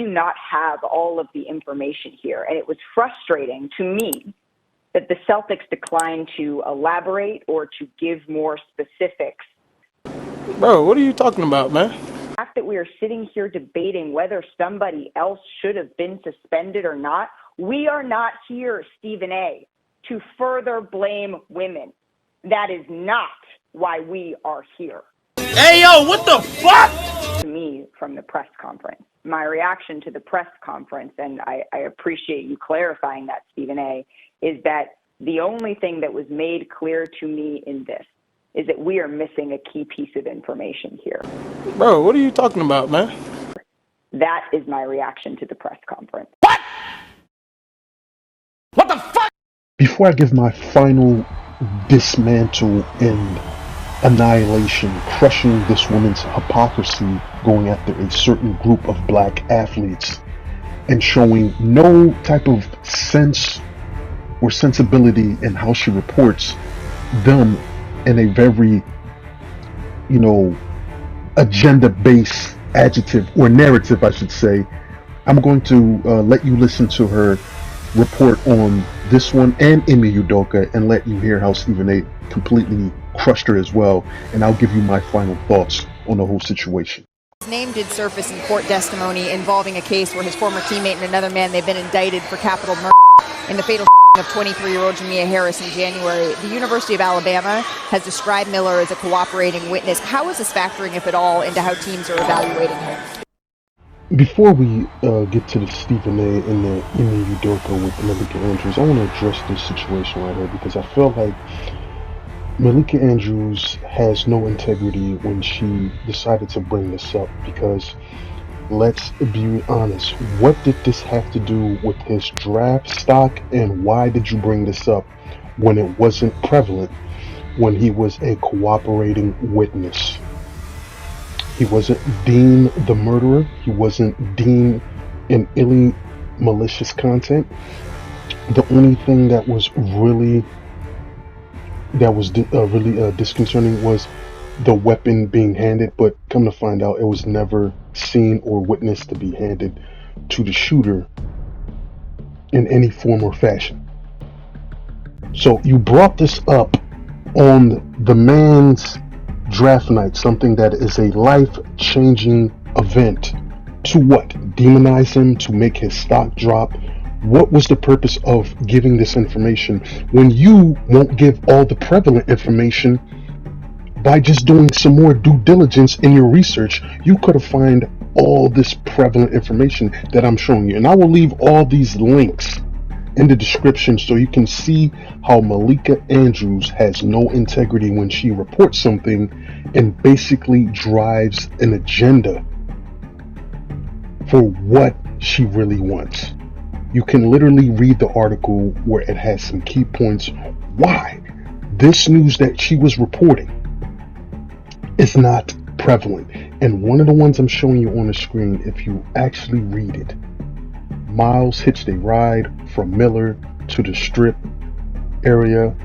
do not have all of the information here. And it was frustrating to me that the Celtics declined to elaborate or to give more specifics. Bro, what are you talking about, man? The fact that we are sitting here debating whether somebody else should have been suspended or not, we are not here, Stephen A., to further blame women. That is not why we are here. Hey, yo, what the fuck? To me, from the press conference, my reaction to the press conference, and I appreciate you clarifying that, Stephen A., is that the only thing that was made clear to me in this is that we are missing a key piece of information here. Bro, what are you talking about, man? That is my reaction to the press conference. What? What the fuck? Before I give my final dismantle and annihilation, crushing this woman's hypocrisy, going after a certain group of black athletes and showing no type of sense or sensibility in how she reports them in a very, agenda-based adjective or narrative, I should say, I'm going to let you listen to her report on this one and Emi Udoka and let you hear how Stephen A. completely crushed her as well, and I'll give you my final thoughts on the whole situation. His name did surface in court testimony involving a case where his former teammate and another man, they've been indicted for capital murder in the fatal of 23-year-old Jamia Harris in January. The University of Alabama has described Miller as a cooperating witness. How is this factoring, if at all, into how teams are evaluating him? Before we get to the Stephen A. and the Emi Udoka with Malika Andrews, I want to address this situation right here because I feel like Malika Andrews has no integrity when she decided to bring this up, because let's be honest, what did this have to do with his draft stock, and why did you bring this up when it wasn't prevalent, when he was a cooperating witness? He wasn't deemed the murderer. He wasn't deemed in illy malicious content. The only thing that was really disconcerting was the weapon being handed, but come to find out, it was never seen or witnessed to be handed to the shooter in any form or fashion. So you brought this up on the man's draft night, something that is a life-changing event, to what? Demonize him, to make his stock drop? What was the purpose of giving this information when you won't give all the prevalent information by just doing some more due diligence in your research? You could have found all this prevalent information that I'm showing you. And I will leave all these links in the description so you can see how Malika Andrews has no integrity when she reports something and basically drives an agenda for what she really wants. You can literally read the article where it has some key points why this news that she was reporting is not prevalent. And one of the ones I'm showing you on the screen, if you actually read it, Miles hitched a ride from Miller to the Strip area,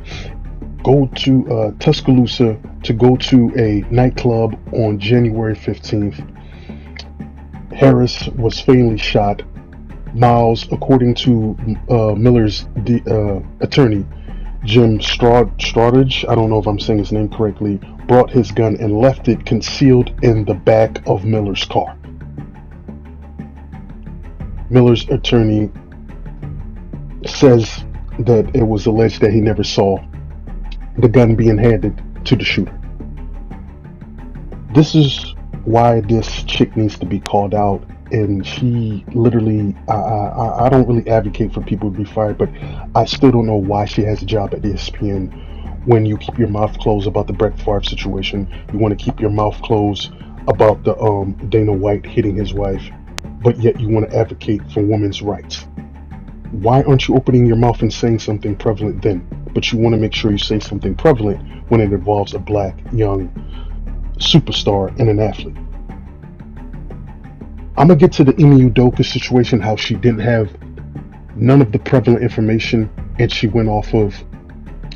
go to Tuscaloosa to go to a nightclub on January 15th. Harris was fatally shot. Miles, according to Miller's attorney, Jim Straudage, I don't know if I'm saying his name correctly, brought his gun and left it concealed in the back of Miller's car. Miller's attorney says that it was alleged that he never saw the gun being handed to the shooter. This is why this chick needs to be called out. And she literally, I don't really advocate for people to be fired, but I still don't know why she has a job at ESPN when you keep your mouth closed about the Brett Favre situation. You want to keep your mouth closed about the Dana White hitting his wife, but yet you want to advocate for women's rights. Why aren't you opening your mouth and saying something prevalent then? But you want to make sure you say something prevalent when it involves a black young superstar and an athlete. I'm going to get to the Emi Udoka situation, how she didn't have none of the prevalent information and she went off of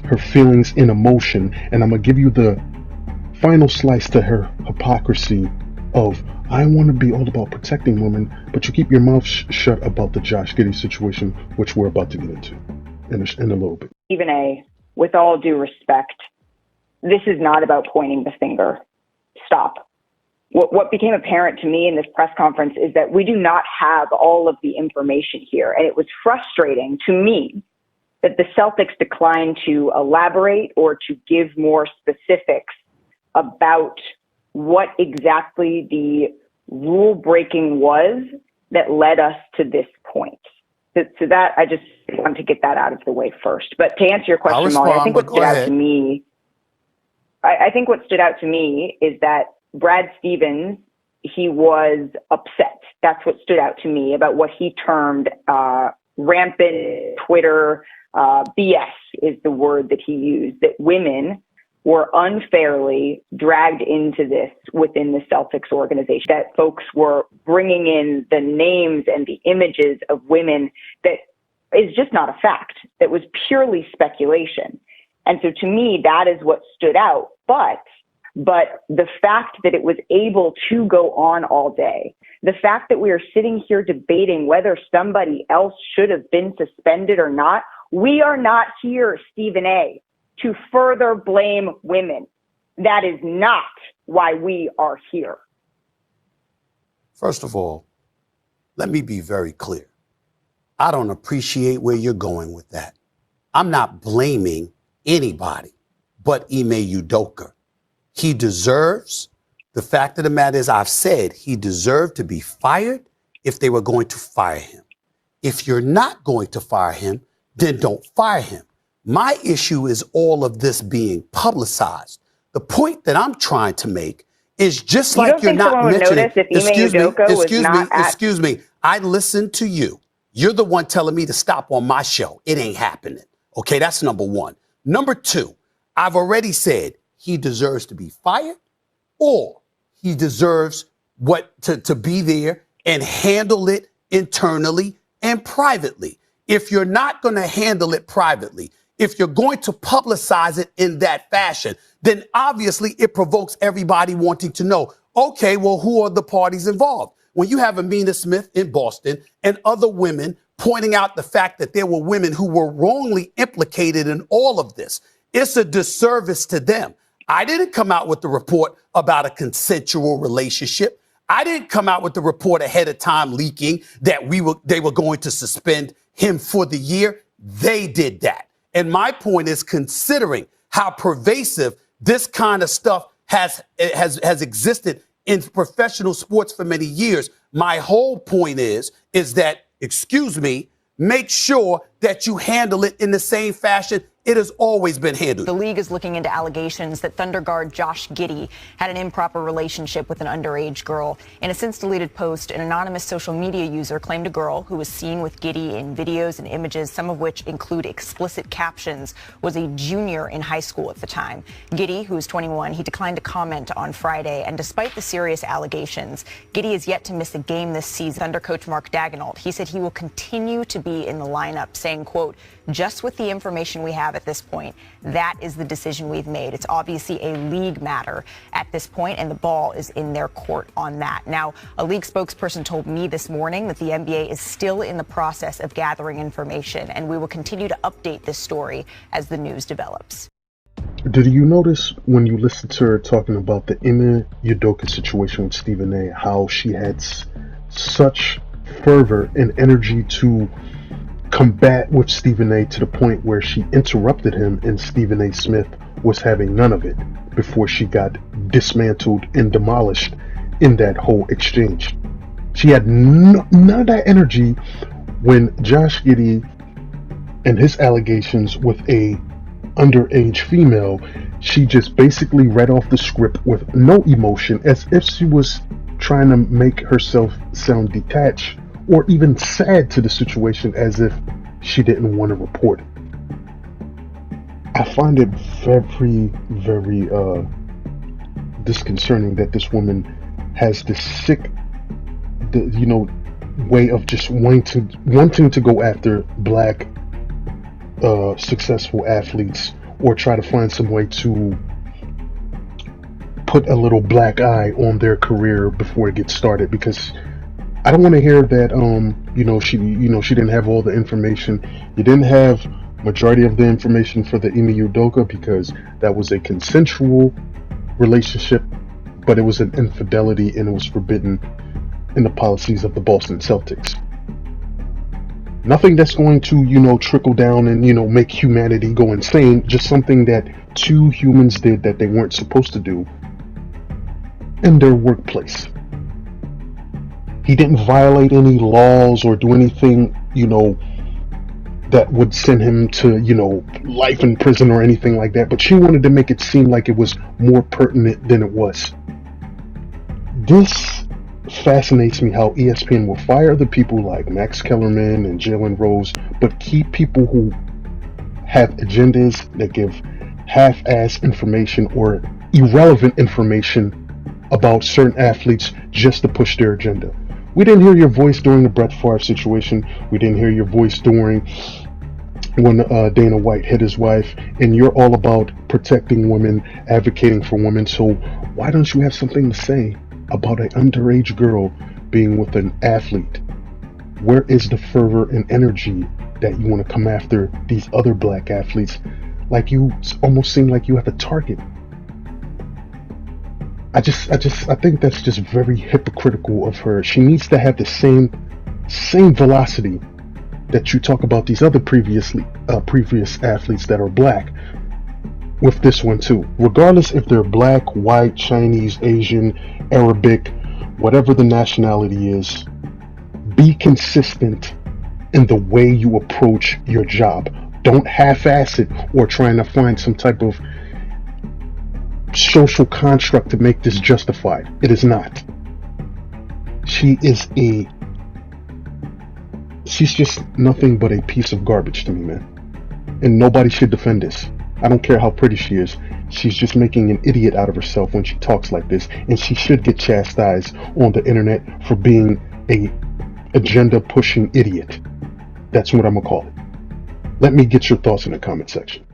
her feelings and emotion. And I'm going to give you the final slice to her hypocrisy of I want to be all about protecting women, but you keep your mouth shut about the Josh Giddey situation, which we're about to get into in a little bit. Stephen A., with all due respect, this is not about pointing the finger. Stop. What became apparent to me in this press conference is that we do not have all of the information here. And it was frustrating to me that the Celtics declined to elaborate or to give more specifics about what exactly the rule breaking was that led us to this point. So that I just want to get that out of the way first. But to answer your question, Molly, I think what stood out to me, I think what stood out to me is that Brad Stevens, he was upset. That's what stood out to me about what he termed rampant Twitter BS is the word that he used, that women were unfairly dragged into this within the Celtics organization, that folks were bringing in the names and the images of women that is just not a fact, that was purely speculation. And so to me, that is what stood out. But the fact that it was able to go on all day, the fact that we are sitting here debating whether somebody else should have been suspended or not, we are not here, Stephen A., to further blame women. That is not why we are here. First of all, let me be very clear. I don't appreciate where you're going with that. I'm not blaming anybody but Ime Udoka. He deserves, the fact of the matter is, I've said he deserved to be fired if they were going to fire him. If you're not going to fire him, then don't fire him. My issue is all of this being publicized. The point that I'm trying to make is just like you're not mentioning. Excuse me. I listened to you. You're the one telling me to stop on my show. It ain't happening. Okay, that's number one. Number two, I've already said he deserves to be fired or he deserves to be there and handle it internally and privately. If you're not going to handle it privately, if you're going to publicize it in that fashion, then obviously it provokes everybody wanting to know, okay, well, who are the parties involved? When you have Amina Smith in Boston and other women pointing out the fact that there were women who were wrongly implicated in all of this, it's a disservice to them. I didn't come out with the report about a consensual relationship. I didn't come out with the report ahead of time leaking that they were going to suspend him for the year. They did that. And my point is, considering how pervasive this kind of stuff has existed in professional sports for many years, my whole point is that, make sure that you handle it in the same fashion it has always been handled. The league is looking into allegations that Thunder guard Josh Giddey had an improper relationship with an underage girl. In a since-deleted post, an anonymous social media user claimed a girl who was seen with Giddey in videos and images, some of which include explicit captions, was a junior in high school at the time. Giddey, who is 21, he declined to comment on Friday, and despite the serious allegations, Giddey is yet to miss a game this season. Thunder coach Mark Daigneault, he said he will continue to be in the lineup, saying, quote, just with the information we have at this point, that is the decision we've made. It's obviously a league matter at this point, and the ball is in their court on that. Now, a league spokesperson told me this morning that the NBA is still in the process of gathering information, and we will continue to update this story as the news develops. Did you notice when you listened to her talking about the Ime Udoka situation with Stephen A., how she had such fervor and energy to combat with Stephen A. to the point where she interrupted him and Stephen A. Smith was having none of it before she got dismantled and demolished in that whole exchange. She had none of that energy when Josh Giddey and his allegations with a underage female. She just basically read off the script with no emotion, as if she was trying to make herself sound detached or even sad to the situation, as if she didn't want to report it. I find it very, very disconcerting that this woman has this sick, way of just wanting to go after black successful athletes, or try to find some way to put a little black eye on their career before it gets started, because I don't want to hear that she didn't have all the information. You didn't have majority of the information for the Ime Udoka because that was a consensual relationship, but it was an infidelity and it was forbidden in the policies of the Boston Celtics. Nothing that's going to, trickle down and, make humanity go insane. Just something that two humans did that they weren't supposed to do in their workplace. He didn't violate any laws or do anything, that would send him to, life in prison or anything like that. But she wanted to make it seem like it was more pertinent than it was. This fascinates me, how ESPN will fire the people like Max Kellerman and Jalen Rose, but keep people who have agendas that give half-ass information or irrelevant information about certain athletes just to push their agenda. We didn't hear your voice during the Brett Favre situation. We didn't hear your voice during when Dana White hit his wife, and you're all about protecting women, advocating for women. So why don't you have something to say about an underage girl being with an athlete? Where is the fervor and energy that you want to come after these other black athletes? Like, you almost seem like you have a target. I think that's just very hypocritical of her. She needs to have the same velocity that you talk about these other previous athletes that are black with this one too. Regardless if they're black, white, Chinese, Asian, Arabic, whatever the nationality is, be consistent in the way you approach your job. Don't half-ass it or trying to find some type of social construct to make this justified. It is not. She's just nothing but a piece of garbage to me, man. And nobody should defend this. I don't care how pretty she is. She's just making an idiot out of herself when she talks like this, and she should get chastised on the internet for being a agenda pushing idiot. That's what I'm gonna call it. Let me get your thoughts in the comment section.